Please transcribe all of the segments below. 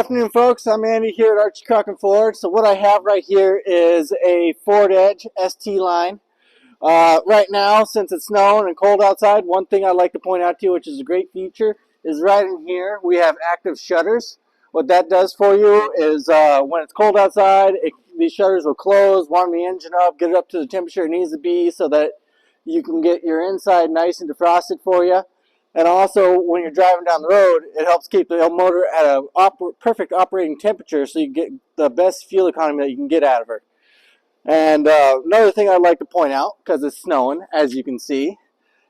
Good afternoon, folks. I'm Andy here at Archie Cochrane Ford. So what I have right here is a Ford Edge ST line. Right now, since it's snowing and cold outside, one thing I'd like to point out to you, which is a great feature, is right in here we have active shutters. What that does for you is when it's cold outside, these shutters will close, warm the engine up, get it up to the temperature it needs to be so that you can get your inside nice and defrosted for you. And also, when you're driving down the road, it helps keep the motor at a perfect operating temperature so you get the best fuel economy that you can get out of her. And another thing I'd like to point out, because it's snowing, as you can see,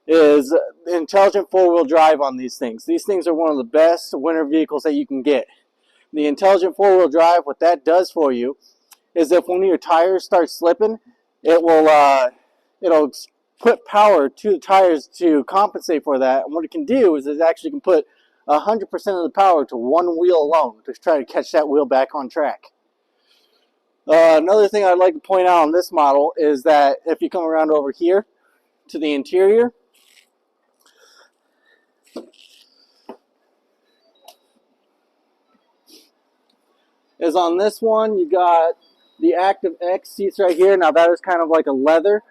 is intelligent four-wheel drive on these things. These things are one of the best winter vehicles that you can get. The intelligent four-wheel drive, what that does for you is if one of your tires starts slipping, it'll put power to the tires to compensate for that. And what it can do is it actually can put 100% of the power to one wheel alone to try to catch that wheel back on track. Another thing I'd like to point out on this model is that if you come around over here to the interior, is on this one you got the Active X seats right here. Now that is kind of like a leather.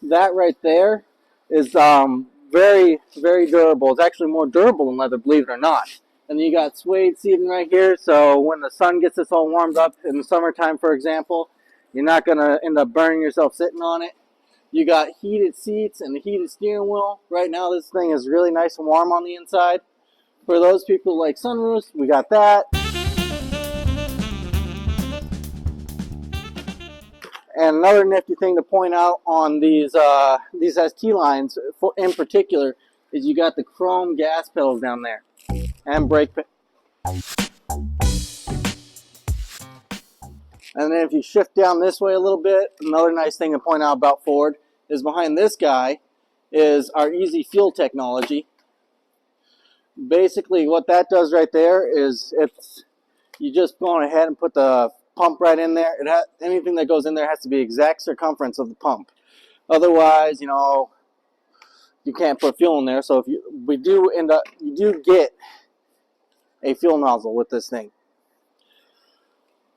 That right there is very, very durable. It's actually more durable than leather, believe it or not. And then you got suede seating right here, so when the sun gets this all warmed up in the summertime, for example, you're not going to end up burning yourself sitting on it. You got heated seats and the heated steering wheel. Right now this thing is really nice and warm on the inside. For those people who like sunroofs, we got that. And another nifty thing to point out on these ST lines in particular is you got the chrome gas pedals down there and brake pedals. And then if you shift down this way a little bit, another nice thing to point out about Ford is behind this guy is our Easy Fuel technology. Basically what that does right there is you just go on ahead and put the pump right in there. Anything that goes in there has to be exact circumference of the pump. Otherwise, you can't put fuel in there. So you do get a fuel nozzle with this thing.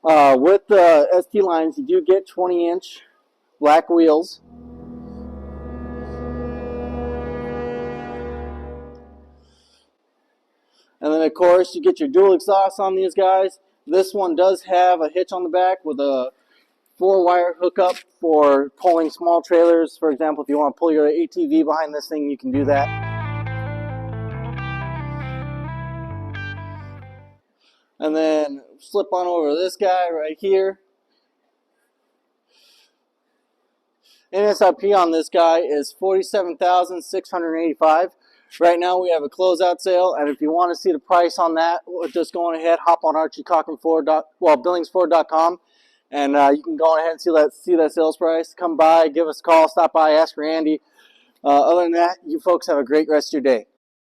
With the ST lines, you do get 20-inch black wheels. And then, of course, you get your dual exhaust on these guys. This one does have a hitch on the back with a 4-wire hookup for pulling small trailers. For example, if you want to pull your ATV behind this thing, you can do that. And then slip on over to this guy right here. MSRP on this guy is $47,685. Right now we have a closeout sale, and if you want to see the price on that, just go on ahead, hop on Billingsford.com, and you can go on ahead and see that sales price. Come by, give us a call, stop by, ask for Andy. Other than that, you folks have a great rest of your day.